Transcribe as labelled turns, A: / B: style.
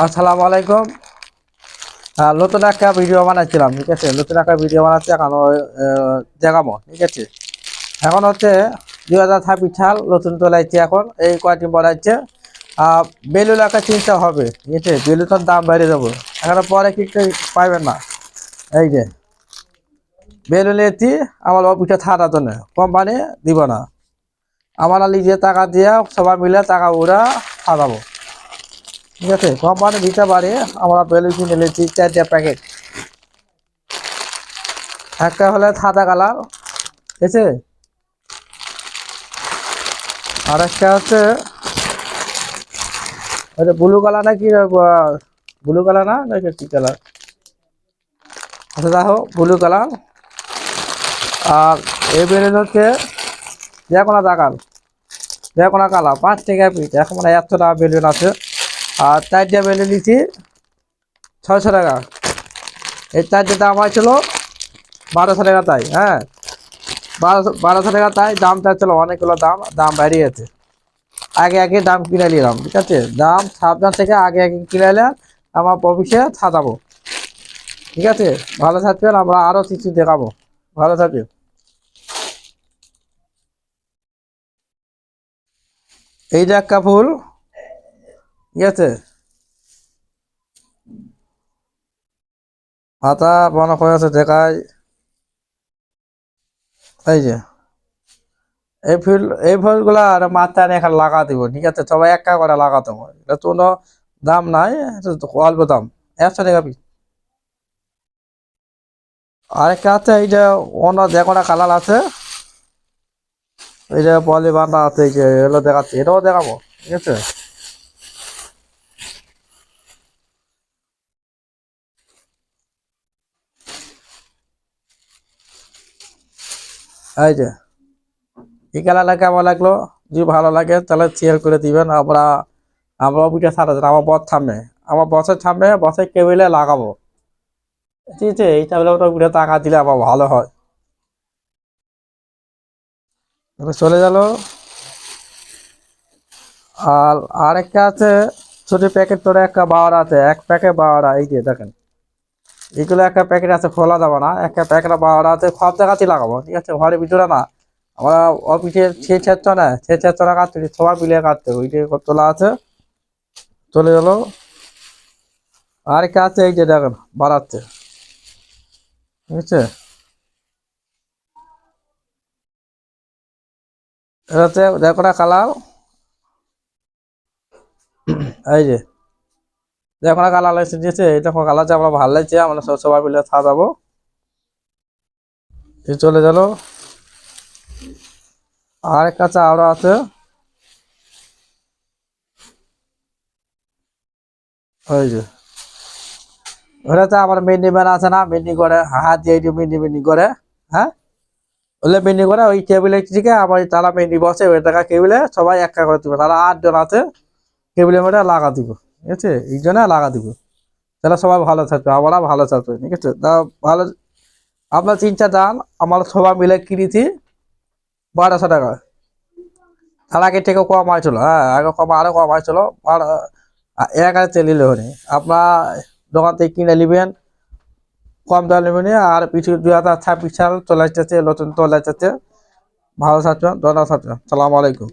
A: আসসালামু আলাইকুম। নতুন একটা ভিডিও বানাচ্ছিলাম, ঠিক আছে। নতুন একটা ভিডিও বানাচ্ছি এখন দেখাবো, ঠিক আছে। এখন হচ্ছে 2026 সাল, নতুন চলাইছে। এখন এই কয়েকদিন বানাচ্ছে বেলুন একটা চিন্তা হবে, ঠিক আছে। বেলুনের দাম বেড়ে যাবো, এখন পরে কিছু পাইবেন না। এই যে বেলুন এটি আমার অফিসে থাকার জন্য কোম্পানি দিব না, আমরা নিজে টাকা দিয়ে সবাই মিলে টাকা ওরা সাজাবো, ঠিক আছে। কোম্পানি দিতে পারে। আমরা বেলুন কিনে নিয়েছি 4টা প্যাকেট। একটা হলে সাদা কালার, ঠিক আছে। আর একটা হচ্ছে ব্লু কালার, নাকি ব্লু কালার না নাকি কি কালার, আচ্ছা দেখো ব্লু কালার। আর এই বেলুন হচ্ছে যে কোনো কালার 5 টাকা পিস। এখন মানে 100 টাকা বেলুন আছে। আর 4টা বেলুন নিচ্ছি 600 টাকা। এই 4টে দাম হয়েছিল 1200 টাকা, তাই হ্যাঁ 1200 টাকা, তাই দামটা ছিল অনেকগুলো দাম দাম বেরিয়েছে। আগে আগে দাম কিনে নিলাম, ঠিক আছে। দাম সাবধান থেকে আগে আগে কিনে নিলাম, আমার অফিসে সাজাবো, ঠিক আছে। ভালো থাকবেন, আমরা আরো কিছু দেখাবো। ভালো থাকবেন। এই যে একটা ফুল, ঠিক আছে। হাতা মনে করে আছে দেখায়। এই যে এই ফুলগুলা আর মাথায় এখানে লাগা দিব, ঠিক আছে। সবাই একটা করে লাগাতে হবে, এটা কোনো দাম নাই, এটা তো অল্প দাম, 100 টাকা পিস। আরেকটা আছে, এই যে অন্য যে কোনো কালার আছে, এই যে পলি বাঁধা আছে, এই যে এগুলো দেখাচ্ছি, এটাও দেখাবো, ঠিক আছে। এই যে এই কালারটা কেমন লাগলো? যদি ভালো লাগে তাহলে শেয়ার করে দিবেন। আমরা অফিসে সারা আমার বস থামবে, আমার বসের থামবে, বসের টেবিলে লাগাবো, ঠিক আছে। এই টেবিলে ওটা উঠে টাকা দিলে আমার ভালো হয়। এবার চলে গেল। আর আরেকটা আছে ছোট প্যাকেট, তোর একটা বাওয়ার আছে, এক প্যাকেট বাওয়ারা, এই যে দেখেন এগুলো একটা প্যাকেট আছে, খোলা যাবে না। একটা প্যাকেট বাওয়ারা আছে, সব জায়গাতেই লাগাবো, ঠিক আছে। ঘরের ভিতরে না, আমরা অফিসে সে 4 কাটতে সবাই মিলে কাটতে ওইটা তোলা আছে। চলে গেল। আরেকটা আছে, এই যে দেখেন বাড়াচ্ছে, ঠিক আছে। এটা হচ্ছে দেখো না কালার, এই যে দেখো না কালার লাগছে, ঠিক আছে। এটা কালার যে আমরা ভালো লাগছে, আমরা সবাই মিলে সাজাবো। এই চলে গেল। আর কাছে আরো আছে, ওই যে ওটাতে আমার মেন্ডি ম্যান আছে না, মেন্ডি করে হাত দিয়ে মেন্ডি করে, হ্যাঁ ওলে মেন্ডি করে ওই টেবিলে থেকে আবার তারা মেন্ডি বসে, ওই টাকা টেবিলে সবাই একটা করে দিব, তারা 8 জন আছে, টেবিলের মধ্যে লাগা দিব, ঠিক আছে। এই জন্য লাগা দিব, তাহলে সবাই ভালো থাকবে, আমরা ভালো থাকবে, ঠিক আছে। তা ভালো, আপনার 3 টা দাম আমার সবাই মিলে কিনেছি 1200 টাকা। তার আগে থেকে কম হয়েছিল, হ্যাঁ আগে কম, আরো কম হয়েছিল। আর এক হাজার তেলিলে হলে আপনার দোকান থেকে কিনে নেবেন, কম দাম নেবেন। আর পিছু 2026 সাল চলে আসতেছে, নতুন চলে আসতেছে। ভালো থাকবেন, ধন্যবাদ থাকবেন, সালাম আলাইকুম।